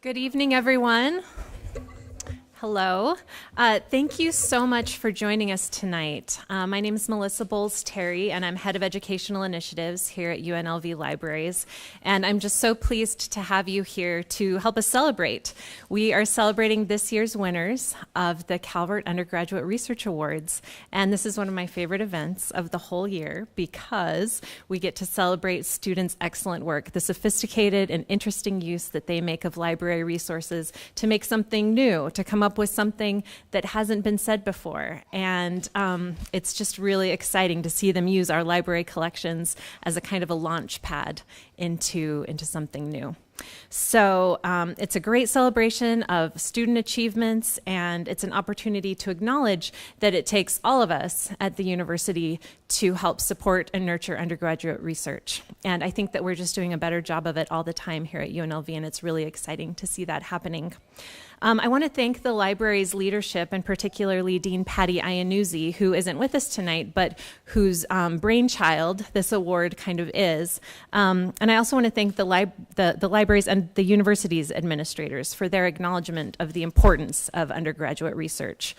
Good evening, everyone. Hello. Thank you so much for joining us tonight. My name is Melissa Bowles-Terry, and I'm Head of Educational Initiatives here at UNLV Libraries. And I'm just so pleased to have you here to help us celebrate. We are celebrating this year's winners of the Calvert Undergraduate Research Awards. And this is one of my favorite events of the whole year because we get to celebrate students' excellent work, the sophisticated and interesting use that they make of library resources to make something new, to come up with something that hasn't been said before. And it's just really exciting to see them use our library collections as a kind of a launch pad into something new. So it's a great celebration of student achievements, and it's an opportunity to acknowledge that it takes all of us at the university to help support and nurture undergraduate research. And I think that we're just doing a better job of it all the time here at UNLV, and it's really exciting to see that happening. I want to thank the library's leadership, and particularly Dean Patty Iannuzzi, who isn't with us tonight, but whose brainchild this award kind of is. And I also want to thank the libraries and the university's administrators for their acknowledgement of the importance of undergraduate research.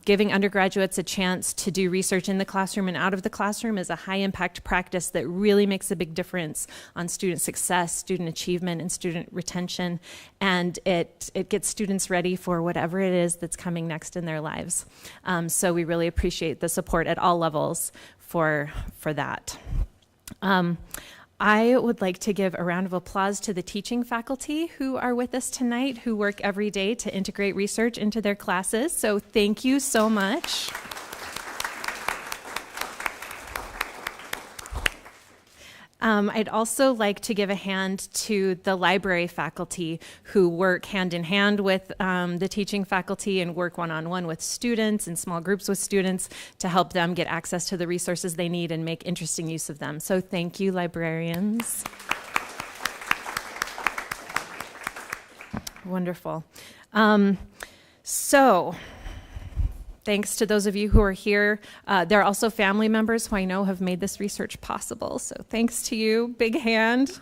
Giving undergraduates a chance to do research in the classroom and out of the classroom is a high-impact practice that really makes a big difference on student success, student achievement, and student retention. And it gets students ready for whatever it is that's coming next in their lives. So we really appreciate the support at all levels for that. I would like to give a round of applause to the teaching faculty who are with us tonight, who work every day to integrate research into their classes. So thank you so much. I'd also like to give a hand to the library faculty who work hand in hand with the teaching faculty and work one-on-one with students and small groups with students to help them get access to the resources they need and make interesting use of them. So thank you, librarians. Wonderful. Thanks to those of you who are here. There are also family members who I know have made this research possible. So thanks to you. Big hand.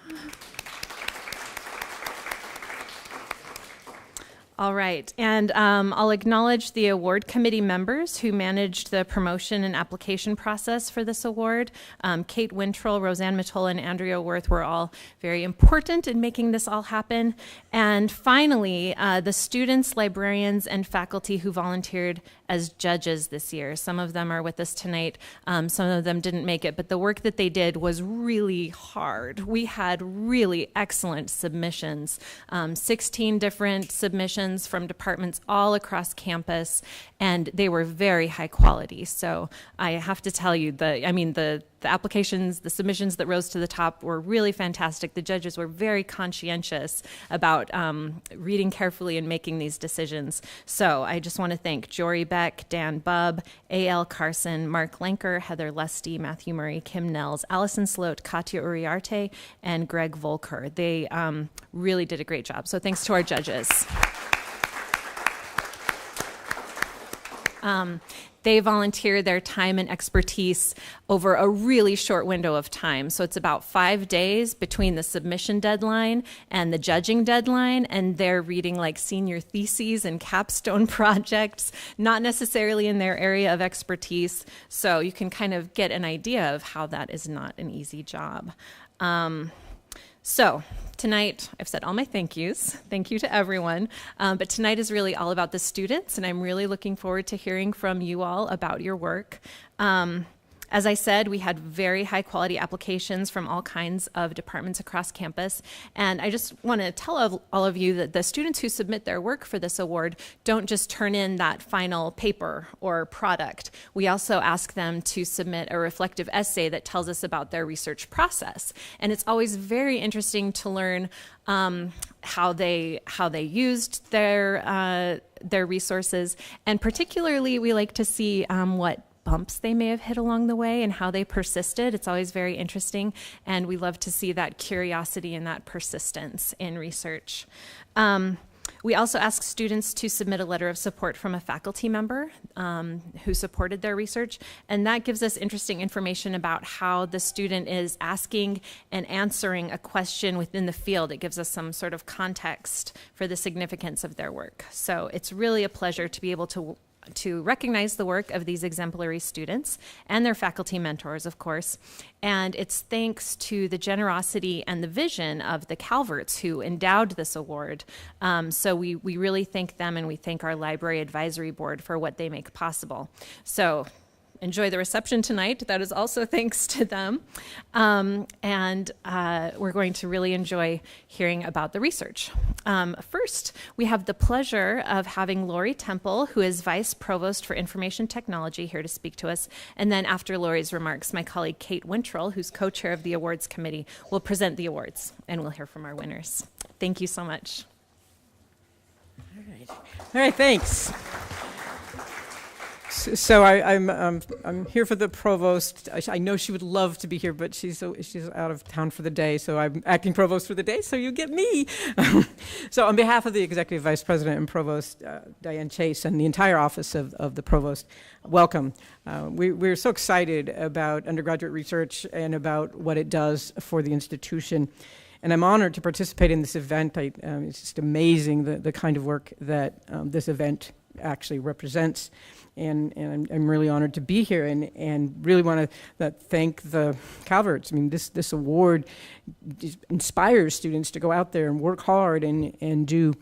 All right, and I'll acknowledge the award committee members who managed the promotion and application process for this award. Kate Wintrell, Roseanne Matola, and Andrea Worth were all very important in making this all happen. And finally, the students, librarians, and faculty who volunteered as judges this year. Some of them are with us tonight. Some of them didn't make it, but the work that they did was really hard. We had really excellent submissions, 16 different submissions from departments all across campus, and they were very high quality. So I have to tell you, the applications, the submissions that rose to the top were really fantastic. The judges were very conscientious about reading carefully and making these decisions. So I just want to thank Jory Beck, Dan Bubb, A.L. Carson, Mark Lenker, Heather Lusty, Matthew Murray, Kim Nels, Allison Sloat, Katya Uriarte, and Greg Volker. They really did a great job. So thanks to our judges. They volunteer their time and expertise over a really short window of time. So it's about 5 days between the submission deadline and the judging deadline, and they're reading like senior theses and capstone projects, not necessarily in their area of expertise. So you can kind of get an idea of how that is not an easy job. So tonight, I've said all my thank yous. Thank you to everyone. But tonight is really all about the students, and I'm really looking forward to hearing from you all about your work. As I said, we had very high quality applications from all kinds of departments across campus. And I just want to tell all of you that the students who submit their work for this award don't just turn in that final paper or product. We also ask them to submit a reflective essay that tells us about their research process. And it's always very interesting to learn how they used their resources. And particularly, we like to see what bumps they may have hit along the way and how they persisted. It's always very interesting, and we love to see that curiosity and that persistence in research. We also ask students to submit a letter of support from a faculty member who supported their research, and that gives us interesting information about how the student is asking and answering a question within the field. It gives us some sort of context for the significance of their work. So it's really a pleasure to be able to recognize the work of these exemplary students and their faculty mentors, of course. And it's thanks to the generosity and the vision of the Calverts who endowed this award. So we really thank them, and we thank our library advisory board for what they make possible. So enjoy the reception tonight. That is also thanks to them. And we're going to really enjoy hearing about the research. First, we have the pleasure of having Lori Temple, who is Vice Provost for Information Technology, here to speak to us. And then after Lori's remarks, my colleague Kate Wintrell, who's co-chair of the awards committee, will present the awards, and we'll hear from our winners. Thank you so much. All right, thanks. So I'm here for the provost. I know she would love to be here, but she's out of town for the day, so I'm acting provost for the day, so you get me. So on behalf of the executive vice president and provost, Diane Chase, and the entire office of the provost, welcome. We're so excited about undergraduate research and about what it does for the institution. And I'm honored to participate in this event. It's just amazing the kind of work that this event actually represents. And I'm really honored to be here, and really want to thank the Calverts. I mean, this award inspires students to go out there and work hard and do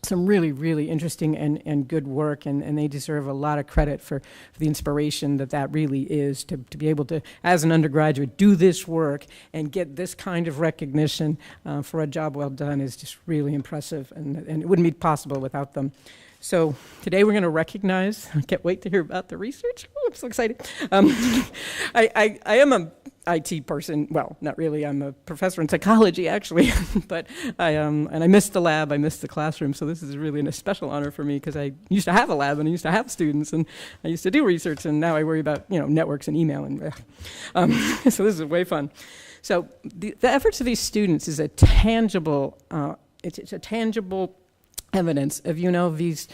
some really, really interesting and good work, and they deserve a lot of credit for the inspiration that really is to be able to, as an undergraduate, do this work and get this kind of recognition for a job well done is just really impressive, and it wouldn't be possible without them. So today we're going to recognize, I can't wait to hear about the research. Oh, I'm so excited. I am an IT person. Well, not really. I'm a professor in psychology, actually. But I missed the lab. I missed the classroom. So this is really a special honor for me, because I used to have a lab and I used to have students and I used to do research, and now I worry about networks and email and so this is way fun. So the efforts of these students is a tangible. It's a tangible evidence of UNLV's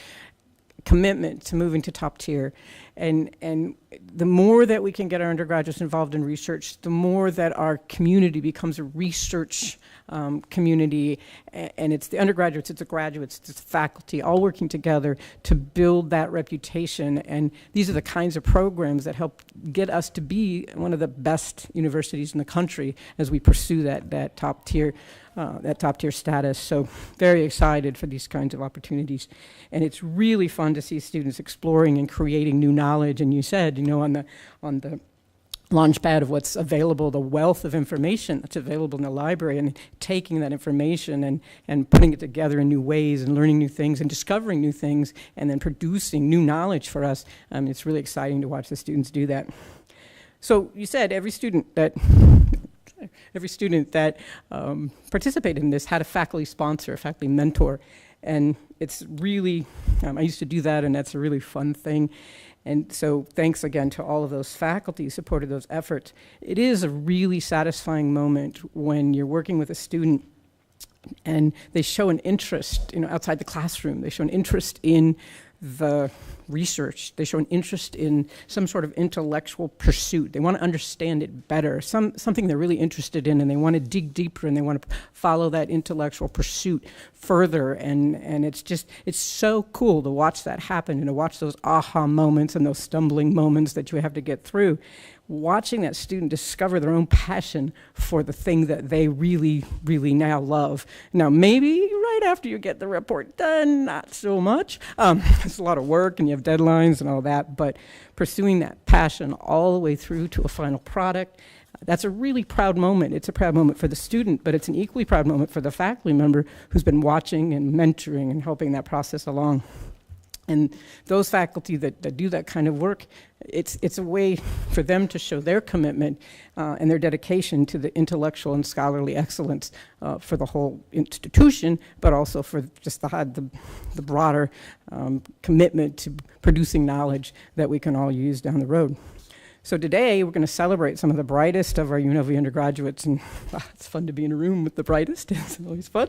commitment to moving to top tier. And the more that we can get our undergraduates involved in research, the more that our community becomes a research community. And it's the undergraduates, it's the graduates, it's the faculty, all working together to build that reputation. And these are the kinds of programs that help get us to be one of the best universities in the country as we pursue that top tier status. So very excited for these kinds of opportunities. And it's really fun to see students exploring and creating new knowledge. And you said, on the launch pad of what's available, the wealth of information that's available in the library, and taking that information and putting it together in new ways and learning new things and discovering new things and then producing new knowledge for us. It's really exciting to watch the students do that. So you said every student that participated in this had a faculty sponsor, a faculty mentor. And it's really, I used to do that, and that's a really fun thing. And so thanks again to all of those faculty who supported those efforts. It is a really satisfying moment when you're working with a student and they show an interest, outside the classroom. They show an interest in the research. They show an interest in some sort of intellectual pursuit. They want to understand it better, something they're really interested in, and they want to dig deeper, and they want to follow that intellectual pursuit further. And it's so cool to watch that happen and to watch those aha moments and those stumbling moments that you have to get through. Watching that student discover their own passion for the thing that they really, really now love. Now, maybe right after you get the report done, not so much. It's a lot of work, and you have deadlines and all that, but pursuing that passion all the way through to a final product, that's a really proud moment. It's a proud moment for the student, but it's an equally proud moment for the faculty member who's been watching and mentoring and helping that process along. And those faculty that do that kind of work, it's a way for them to show their commitment and their dedication to the intellectual and scholarly excellence for the whole institution, but also for just the broader commitment to producing knowledge that we can all use down the road. So today, we're going to celebrate some of the brightest of our UNLV undergraduates, and it's fun to be in a room with the brightest. It's always fun.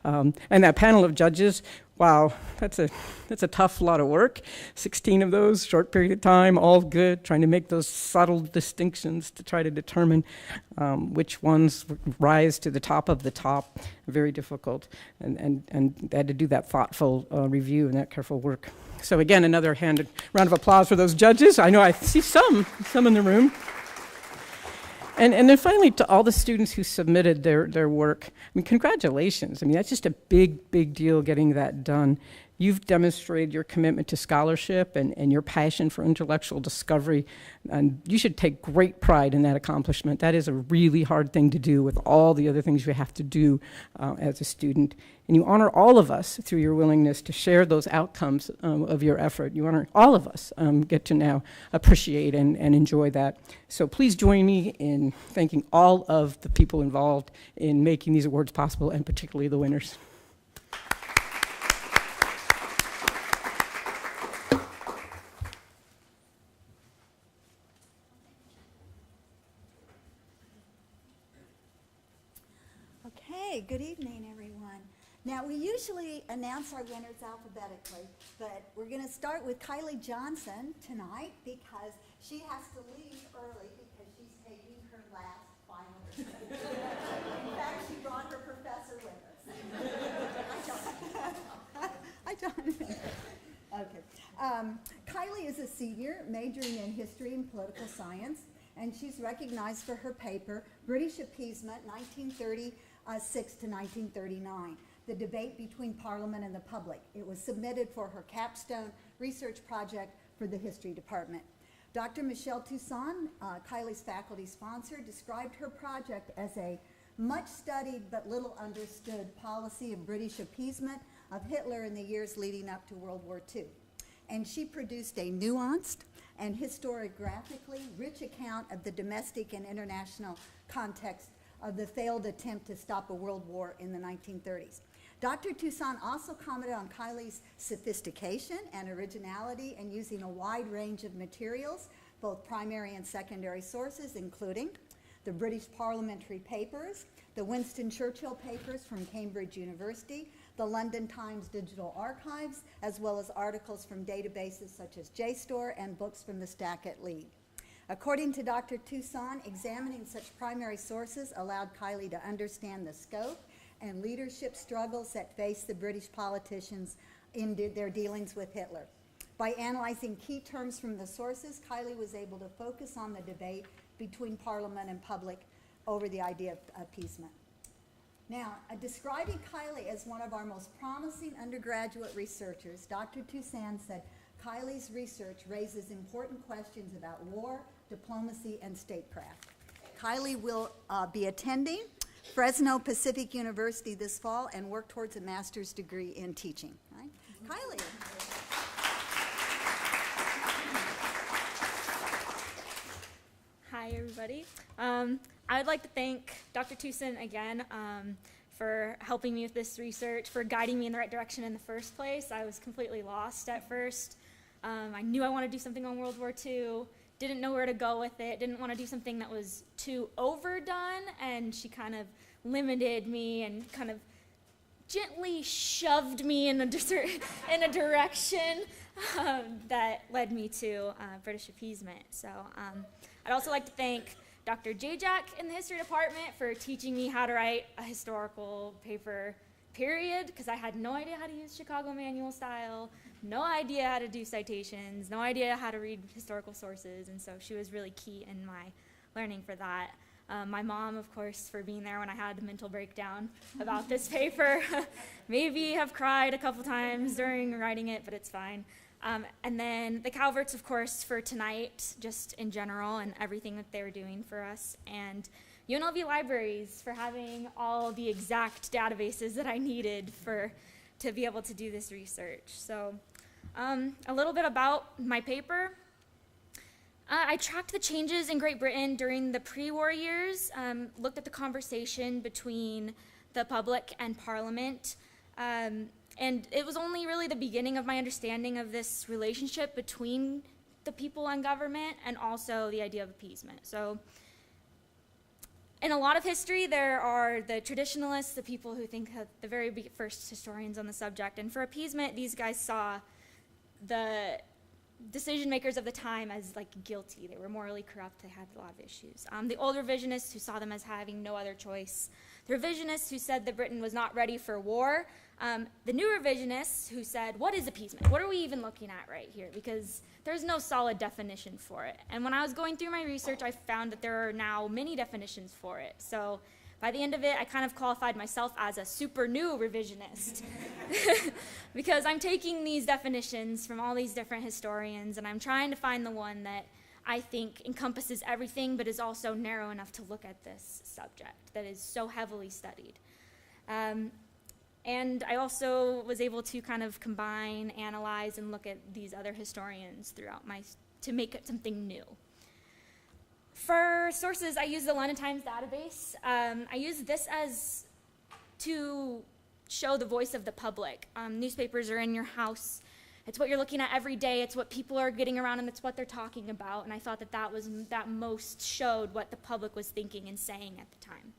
And that panel of judges Wow, that's a tough lot of work. 16 of those, short period of time, all good, trying to make those subtle distinctions to try to determine which ones rise to the top of the top. Very difficult, and had to do that thoughtful review and that careful work. So again, another round of applause for those judges. I know I see some in the room. And then finally, to all the students who submitted their work, I mean, congratulations. I mean, that's just a big, big deal getting that done. You've demonstrated your commitment to scholarship and your passion for intellectual discovery, and you should take great pride in that accomplishment. That is a really hard thing to do with all the other things you have to do as a student. And you honor all of us through your willingness to share those outcomes of your effort. You honor all of us, get to now appreciate and enjoy that. So please join me in thanking all of the people involved in making these awards possible, and particularly the winners. Good evening, everyone. Now, we usually announce our winners alphabetically, but we're going to start with Kylie Johnson tonight because she has to leave early because she's taking her last final exam. In fact, she brought her professor with us. I don't. Okay. Kylie is a senior majoring in history and political science, and she's recognized for her paper, British Appeasement, 1936 to 1939, the debate between Parliament and the public. It was submitted for her capstone research project for the history department. Dr. Michelle Toussaint, Kylie's faculty sponsor, described her project as a much studied but little understood policy of British appeasement of Hitler in the years leading up to World War II. And she produced a nuanced and historiographically rich account of the domestic and international context of the failed attempt to stop a world war in the 1930s. Dr. Toussaint also commented on Kylie's sophistication and originality in using a wide range of materials, both primary and secondary sources, including the British Parliamentary Papers, the Winston Churchill Papers from Cambridge University, the London Times Digital Archives, as well as articles from databases such as JSTOR and books from the Stackett League. According to Dr. Toussaint, examining such primary sources allowed Kylie to understand the scope and leadership struggles that faced the British politicians in their dealings with Hitler. By analyzing key terms from the sources, Kylie was able to focus on the debate between Parliament and public over the idea of appeasement. Now, describing Kylie as one of our most promising undergraduate researchers, Dr. Toussaint said, Kylie's research raises important questions about war, diplomacy, and statecraft. Kylie will be attending Fresno Pacific University this fall and work towards a master's degree in teaching. Right? Kylie. Hi, everybody. I would like to thank Dr. Toussaint again for helping me with this research, for guiding me in the right direction in the first place. I was completely lost at first. I knew I wanted to do something on World War II, didn't know where to go with it, didn't want to do something that was too overdone, and she kind of limited me and kind of gently shoved me in a direction that led me to British appeasement. So I'd also like to thank Dr. Jajak in the history department for teaching me how to write a historical paper, period, because I had no idea how to use Chicago manual style, no idea how to do citations, no idea how to read historical sources, and so she was really key in my learning for that. My mom, of course, for being there when I had a mental breakdown about this paper. Maybe have cried a couple times during writing it, but it's fine. And then the Calverts, of course, for tonight, just in general, and everything that they were doing for us. And UNLV Libraries for having all the exact databases that I needed to be able to do this research. So a little bit about my paper. I tracked the changes in Great Britain during the pre-war years, looked at the conversation between the public and Parliament, and it was only really the beginning of my understanding of this relationship between the people and government and also the idea of appeasement. So In a lot of history, there are the traditionalists, the people who think that the very first historians on the subject, and for appeasement, these guys saw the decision makers of the time as like guilty. They were morally corrupt. They had a lot of issues. The old revisionists who saw them as having no other choice. The revisionists who said that Britain was not ready for war. The new revisionists who said, what is appeasement? What are we even looking at right here? Because there's no solid definition for it. And when I was going through my research, I found that there are now many definitions for it. So by the end of it, I kind of qualified myself as a super new revisionist because I'm taking these definitions from all these different historians and I'm trying to find the one that I think encompasses everything but is also narrow enough to look at this subject that is so heavily studied. And I also was able to kind of combine, analyze, and look at these other historians throughout to make it something new. For sources, I use the London Times database. I use this to show the voice of the public. Newspapers are in your house. It's what you're looking at every day. It's what people are getting around, and it's what they're talking about. And I thought that most showed what the public was thinking and saying at the time.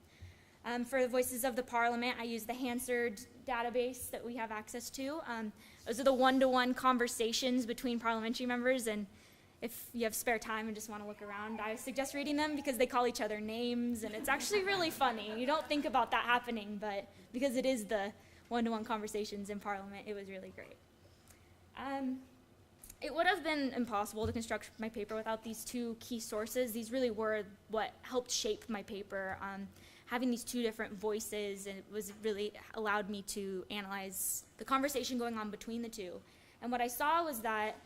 For the voices of the Parliament, I use the Hansard database that we have access to. Those are the one-to-one conversations between parliamentary members, and if you have spare time and just want to look around, I suggest reading them because they call each other names, and it's actually really funny. You don't think about that happening, but because it is the one-to-one conversations in Parliament, it was really great. It would have been impossible to construct my paper without these two key sources. These really were what helped shape my paper. Having these two different voices, and it was really allowed me to analyze the conversation going on between the two. And what I saw was that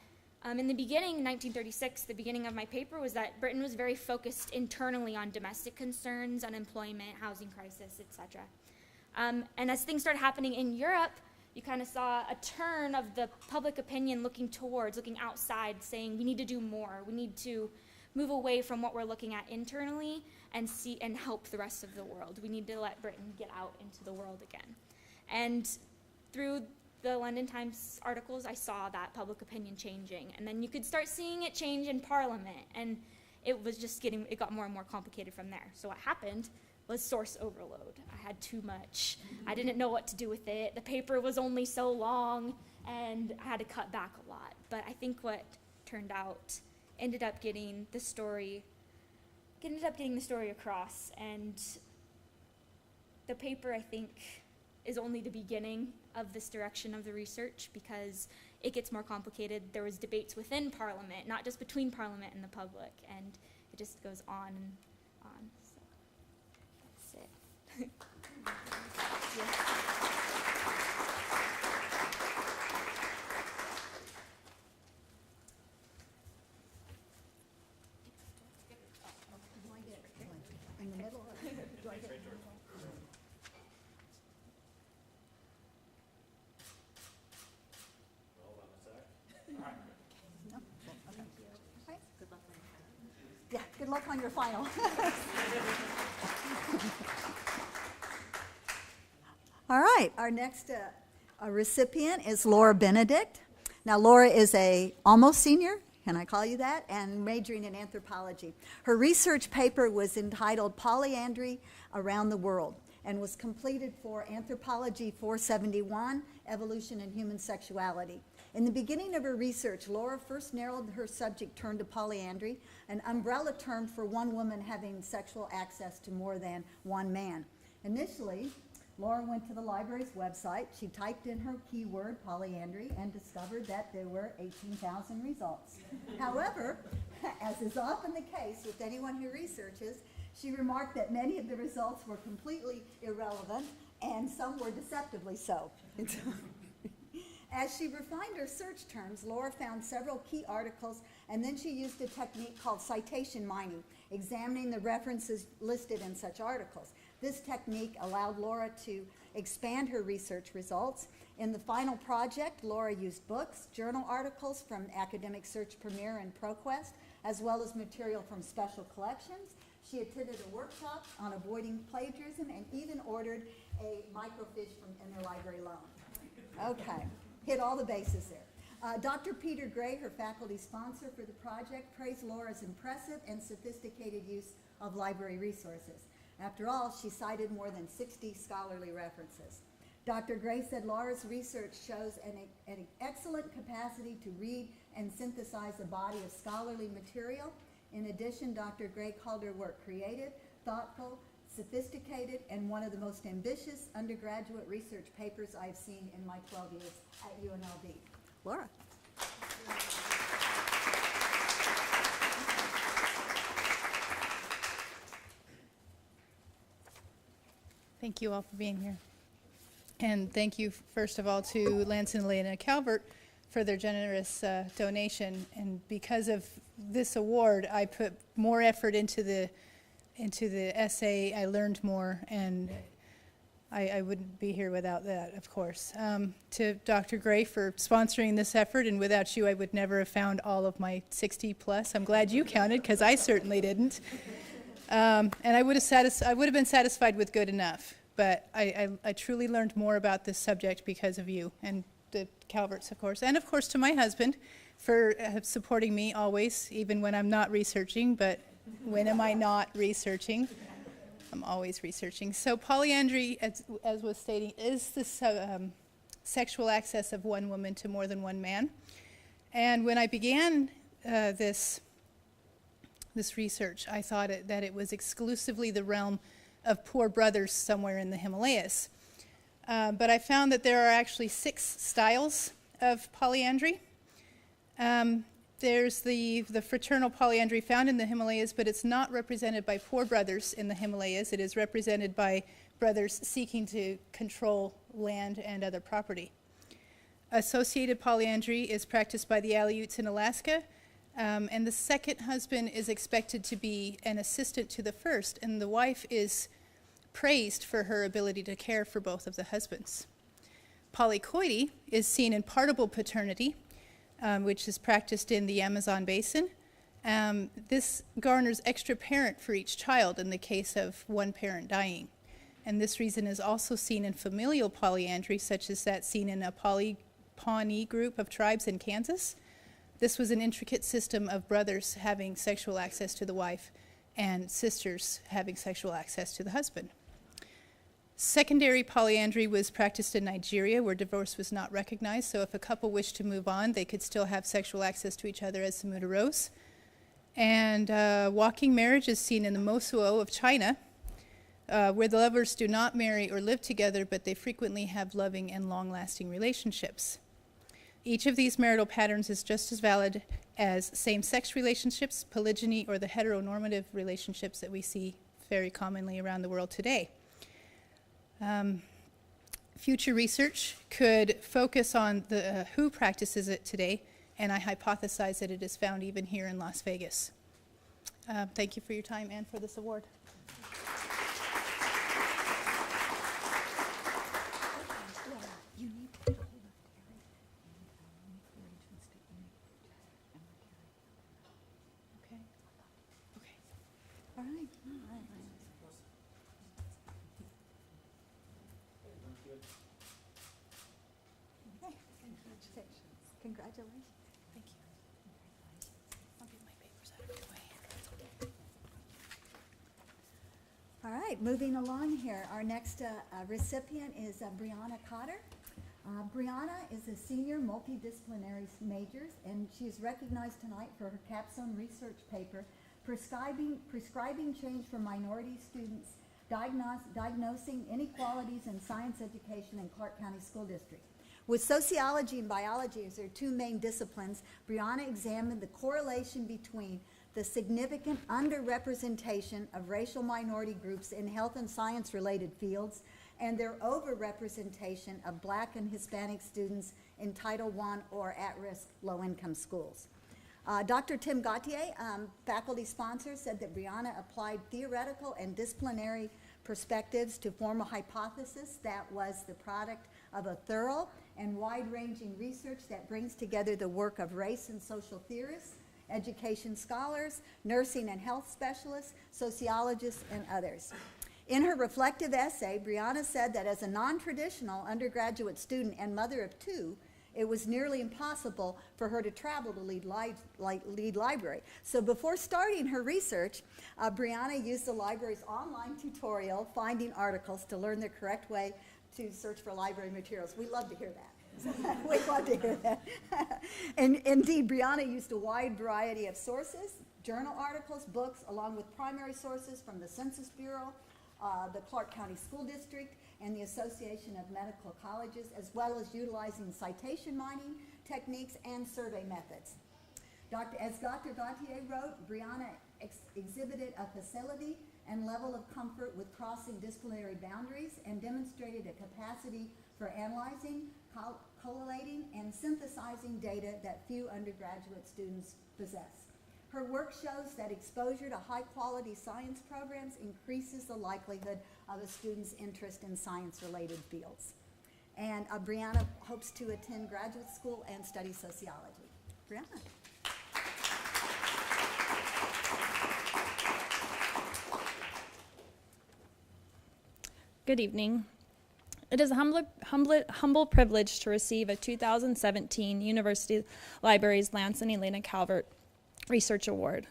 in the beginning, 1936, the beginning of my paper was that Britain was very focused internally on domestic concerns, unemployment, housing crisis, etc. And as things started happening in Europe, you kind of saw a turn of the public opinion looking outside, saying we need to do more. We need to move away from what we're looking at internally and help the rest of the world. We need to let Britain get out into the world again. And through the London Times articles, I saw that public opinion changing. And then you could start seeing it change in Parliament. And it got more and more complicated from there. So what happened was source overload. I had too much. I didn't know what to do with it. The paper was only so long, and I had to cut back a lot. But I think what turned out ended up getting the story across. And the paper, I think, is only the beginning of this direction of the research because it gets more complicated. There was debates within Parliament, not just between Parliament and the public, and it just goes on and on. So that's it. Yeah. In the middle? Do I get it? Yeah, good luck on your final. All right, our next recipient is Laura Benedict. Now, Laura is a almost senior, can I call you that, and majoring in anthropology. Her research paper was entitled Polyandry Around the World and was completed for Anthropology 471, Evolution and Human Sexuality. In the beginning of her research, Laura first narrowed her subject turn to polyandry, an umbrella term for one woman having sexual access to more than one man. Initially, Laura went to the library's website. She typed in her keyword, polyandry, and discovered that there were 18,000 results. However, as is often the case with anyone who researches, she remarked that many of the results were completely irrelevant, and some were deceptively so. As she refined her search terms, Laura found several key articles, and then she used a technique called citation mining, examining the references listed in such articles. This technique allowed Laura to expand her research results. In the final project, Laura used books, journal articles from Academic Search Premier and ProQuest, as well as material from special collections. She attended a workshop on avoiding plagiarism and even ordered a microfiche from interlibrary loan. Okay, hit all the bases there. Dr. Peter Gray, her faculty sponsor for the project, praised Laura's impressive and sophisticated use of library resources. After all, she cited more than 60 scholarly references. Dr. Gray said Laura's research shows an excellent capacity to read and synthesize a body of scholarly material. In addition, Dr. Gray called her work creative, thoughtful, sophisticated, and one of the most ambitious undergraduate research papers I've seen in my 12 years at UNLV. Laura. Thank you all for being here. And thank you, first of all, to Lance and Elena Calvert for their generous donation. And because of this award, I put more effort into the essay. I learned more, and I wouldn't be here without that, of course. To Dr. Gray for sponsoring this effort, and without you, I would never have found all of my 60 plus. I'm glad you counted, because I certainly didn't. And I would have been satisfied with good enough. But I truly learned more about this subject because of you, and the Calverts, of course. And, of course, to my husband for supporting me always, even when I'm not researching. But when am I not researching? I'm always researching. So polyandry, as was stating, is the sexual access of one woman to more than one man. And when I began this research, I thought that it was exclusively the realm of poor brothers somewhere in the Himalayas. But I found that there are actually 6 styles of polyandry. There's the fraternal polyandry found in the Himalayas, but it's not represented by poor brothers in the Himalayas. It is represented by brothers seeking to control land and other property. Associated polyandry is practiced by the Aleuts in Alaska, and the second husband is expected to be an assistant to the first, and the wife is praised for her ability to care for both of the husbands. Polycoity is seen in partible paternity, which is practiced in the Amazon basin. This garners extra parent for each child in the case of one parent dying. And this reason is also seen in familial polyandry, such as that seen in a Pawnee group of tribes in Kansas. This was an intricate system of brothers having sexual access to the wife and sisters having sexual access to the husband. Secondary polyandry was practiced in Nigeria, where divorce was not recognized, so if a couple wished to move on, they could still have sexual access to each other as the mood arose. And walking marriage is seen in the Mosuo of China, where the lovers do not marry or live together, but they frequently have loving and long-lasting relationships. Each of these marital patterns is just as valid as same-sex relationships, polygyny, or the heteronormative relationships that we see very commonly around the world today. Future research could focus on who practices it today, and I hypothesize that it is found even here in Las Vegas. Thank you for your time and for this award. Congratulations. Thank you. I'll get my papers out of the way. All right, moving along here. Our next recipient is Brianna Cotter. Brianna is a senior multidisciplinary major, and she is recognized tonight for her capstone research paper, Prescribing Change for Minority Students, Diagnosing Inequalities in Science Education in Clark County School District. With sociology and biology as their 2 main disciplines, Brianna examined the correlation between the significant underrepresentation of racial minority groups in health and science-related fields and their overrepresentation of Black and Hispanic students in Title I or at-risk low-income schools. Dr. Tim Gauthier, faculty sponsor, said that Brianna applied theoretical and disciplinary perspectives to form a hypothesis that was the product of a thorough and wide-ranging research that brings together the work of race and social theorists, education scholars, nursing and health specialists, sociologists, and others. In her reflective essay, Brianna said that as a non-traditional undergraduate student and mother of 2, It was nearly impossible for her to travel to lead library. So before starting her research, Brianna used the library's online tutorial, Finding Articles, to learn the correct way to search for library materials. We love to hear that. We love to hear that. And indeed, Brianna used a wide variety of sources, journal articles, books, along with primary sources from the Census Bureau, the Clark County School District, and the Association of Medical Colleges, as well as utilizing citation mining techniques and survey methods. As Dr. Gautier wrote, Brianna exhibited a facility and level of comfort with crossing disciplinary boundaries and demonstrated a capacity for analyzing, collating, and synthesizing data that few undergraduate students possess. Her work shows that exposure to high-quality science programs increases the likelihood of a student's interest in science-related fields. And Brianna hopes to attend graduate school and study sociology. Brianna. Good evening. It is a humble privilege to receive a 2017 University Libraries Lance and Elena Calvert Research Award.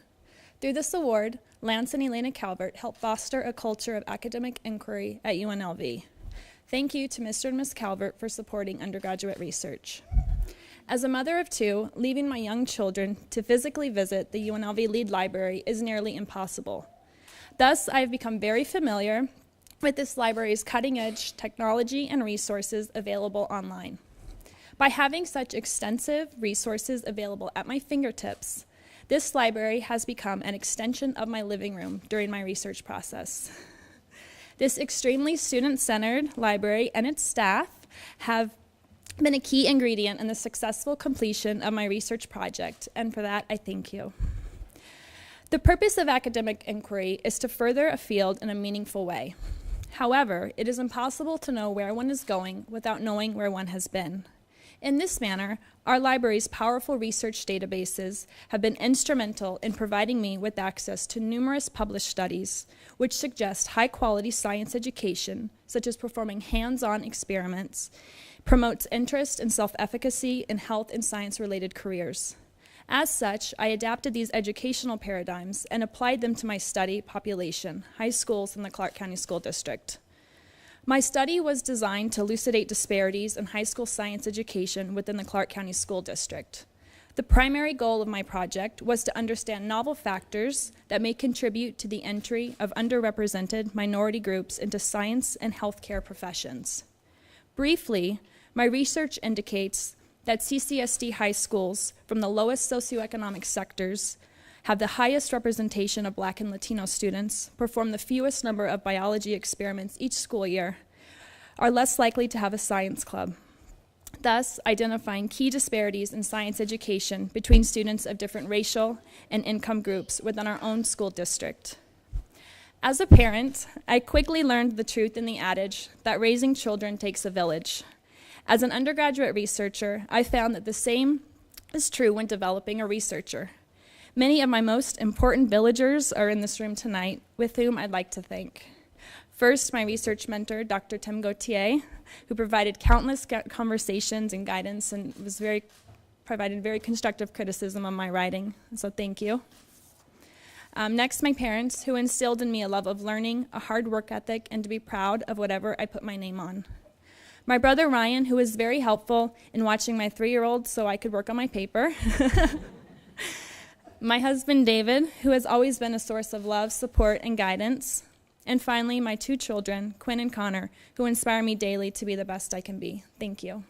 Through this award, Lance and Elena Calvert help foster a culture of academic inquiry at UNLV. Thank you to Mr. and Ms. Calvert for supporting undergraduate research. As a mother of two, leaving my young children to physically visit the UNLV Lead Library is nearly impossible. Thus, I have become very familiar with this library's cutting-edge technology and resources available online. By having such extensive resources available at my fingertips, this library has become an extension of my living room during my research process. This extremely student-centered library and its staff have been a key ingredient in the successful completion of my research project, and for that, I thank you. The purpose of academic inquiry is to further a field in a meaningful way. However, it is impossible to know where one is going without knowing where one has been. In this manner, our library's powerful research databases have been instrumental in providing me with access to numerous published studies which suggest high-quality science education, such as performing hands-on experiments, promotes interest and self-efficacy in health and science-related careers. As such, I adapted these educational paradigms and applied them to my study population, high schools in the Clark County School District. My study was designed to elucidate disparities in high school science education within the Clark County School District. The primary goal of my project was to understand novel factors that may contribute to the entry of underrepresented minority groups into science and healthcare professions. Briefly, my research indicates that CCSD high schools from the lowest socioeconomic sectors have the highest representation of Black and Latino students, perform the fewest number of biology experiments each school year, are less likely to have a science club, thus identifying key disparities in science education between students of different racial and income groups within our own school district. As a parent, I quickly learned the truth in the adage that raising children takes a village. As an undergraduate researcher, I found that the same is true when developing a researcher. Many of my most important villagers are in this room tonight, with whom I'd like to thank. First, my research mentor, Dr. Tim Gautier, who provided countless conversations and guidance and provided very constructive criticism of my writing, so thank you. Next, my parents, who instilled in me a love of learning, a hard work ethic, and to be proud of whatever I put my name on. My brother Ryan, who was very helpful in watching my 3-year-old so I could work on my paper. My husband David, who has always been a source of love, support, and guidance. And finally, my 2 children, Quinn and Connor, who inspire me daily to be the best I can be. Thank you.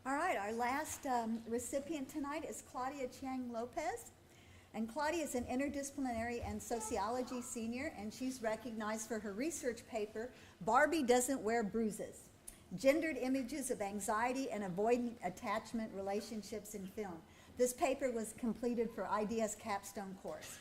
All right, our last recipient tonight is Claudia Chiang Lopez. And Claudia is an interdisciplinary and sociology senior, and she's recognized for her research paper, Barbie Doesn't Wear Bruises, Gendered Images of Anxiety and Avoidant Attachment Relationships in Film. This paper was completed for IDS capstone course.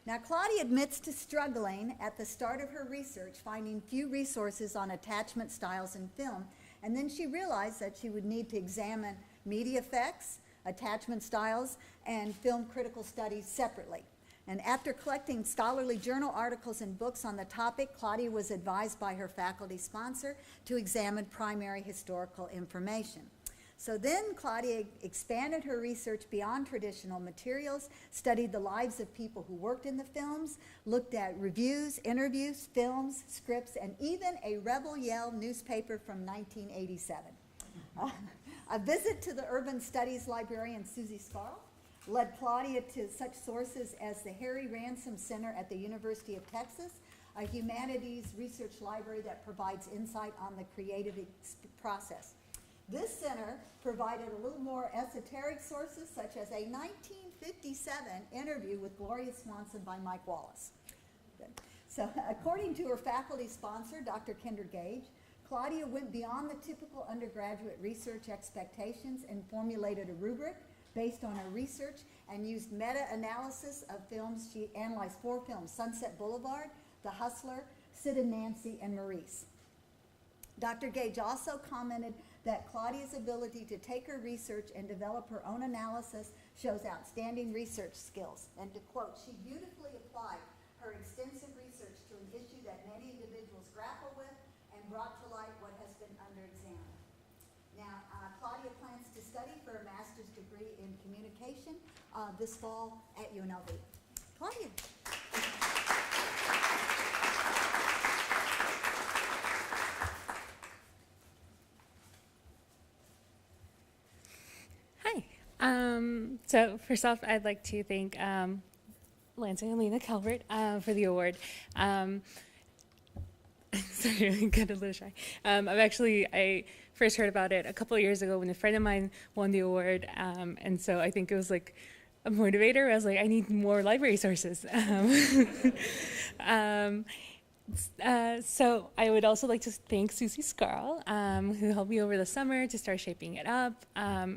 Now, Claudia admits to struggling at the start of her research, finding few resources on attachment styles in film, and then she realized that she would need to examine media effects, attachment styles, and film critical studies separately. And after collecting scholarly journal articles and books on the topic, Claudia was advised by her faculty sponsor to examine primary historical information. So then Claudia expanded her research beyond traditional materials, studied the lives of people who worked in the films, looked at reviews, interviews, films, scripts, and even a Rebel Yell newspaper from 1987. A visit to the urban studies librarian Susie Scarl led Claudia to such sources as the Harry Ransom Center at the University of Texas, a humanities research library that provides insight on the creative process. This center provided a little more esoteric sources, such as a 1957 interview with Gloria Swanson by Mike Wallace. So according to her faculty sponsor, Dr. Kendra Gage, Claudia went beyond the typical undergraduate research expectations and formulated a rubric based on her research and used meta-analysis of films. She analyzed 4 films: Sunset Boulevard, The Hustler, Sid and Nancy, and Maurice. Dr. Gage also commented that Claudia's ability to take her research and develop her own analysis shows outstanding research skills. And to quote, she beautifully applied her extensive research to an issue that many individuals grapple with and brought to light what has been under-examined. Now, Claudia plans to study for a master's degree in communication this fall at UNLV. Claudia. So first off, I'd like to thank Lance and Alina Calvert for the award. Sorry, I got a little shy. I first heard about it a couple of years ago when a friend of mine won the award, and so I think it was like a motivator. I was like, I need more library sources. So I would also like to thank Susie Scarl, who helped me over the summer to start shaping it up.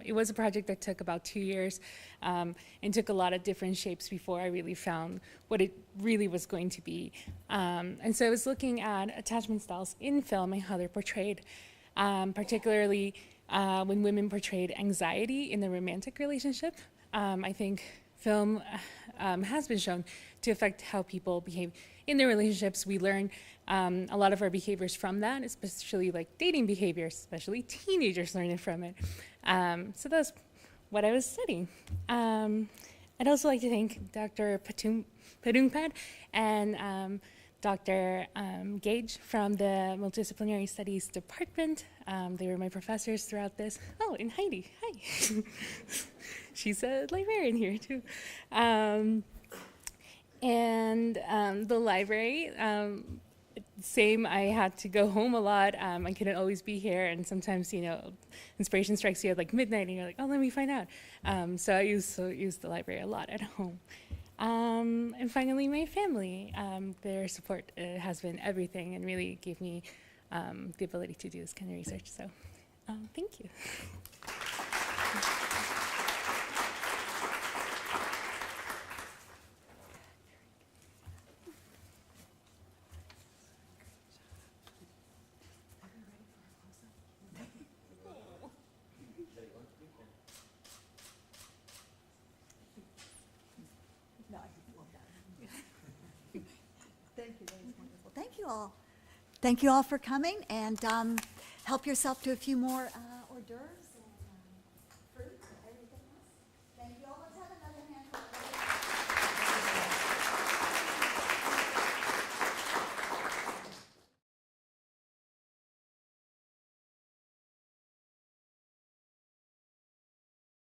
It was a project that took about 2 years and took a lot of different shapes before I really found what it really was going to be. And so I was looking at attachment styles in film and how they're portrayed, particularly when women portrayed anxiety in the romantic relationship. I think film has been shown to affect how people behave in their relationships. We learn a lot of our behaviors from that, especially like dating behaviors, especially teenagers learn it from it. So that's what I was studying. I'd also like to thank Dr. Padungpad and Dr. Gage from the Multidisciplinary Studies Department. They were my professors throughout this. Oh, and Heidi, hi. She's a librarian here too. And the library, same, I had to go home a lot. I couldn't always be here, and sometimes, inspiration strikes you at like midnight, and you're like, oh, let me find out. So I used the library a lot at home. And finally, my family. Their support has been everything and really gave me the ability to do this kind of research. So thank you. Thank you all for coming, and help yourself to a few more hors d'oeuvres.